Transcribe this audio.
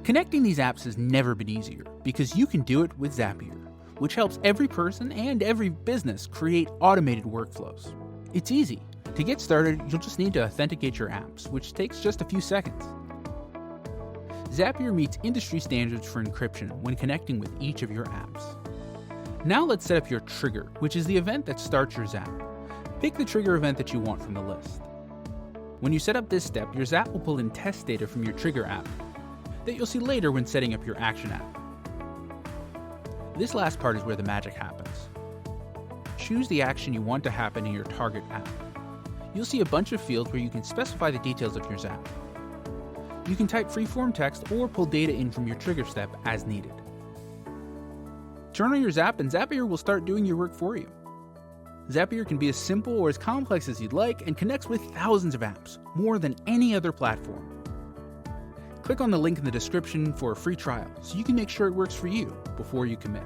Connecting these apps has never been easier because you can do it with Zapier, which helps every person and every business create automated workflows. It's easy. To get started, you'll just need to authenticate your apps, which takes just a few seconds. Zapier meets industry standards for encryption when connecting with each of your apps. Now let's set up your trigger, which is the event that starts your Zap. Pick the trigger event that you want from the list. When you set up this step, your Zap will pull in test data from your trigger app that you'll see later when setting up your action app. This last part is where the magic happens. Choose the action you want to happen in your target app. You'll see a bunch of fields where you can specify the details of your Zap. You can type free-form text or pull data in from your trigger step as needed. Turn on your Zap and Zapier will start doing your work for you. Zapier can be as simple or as complex as you'd like and connects with thousands of apps, more than any other platform. Click on the link in the description for a free trial so you can make sure it works for you before you commit.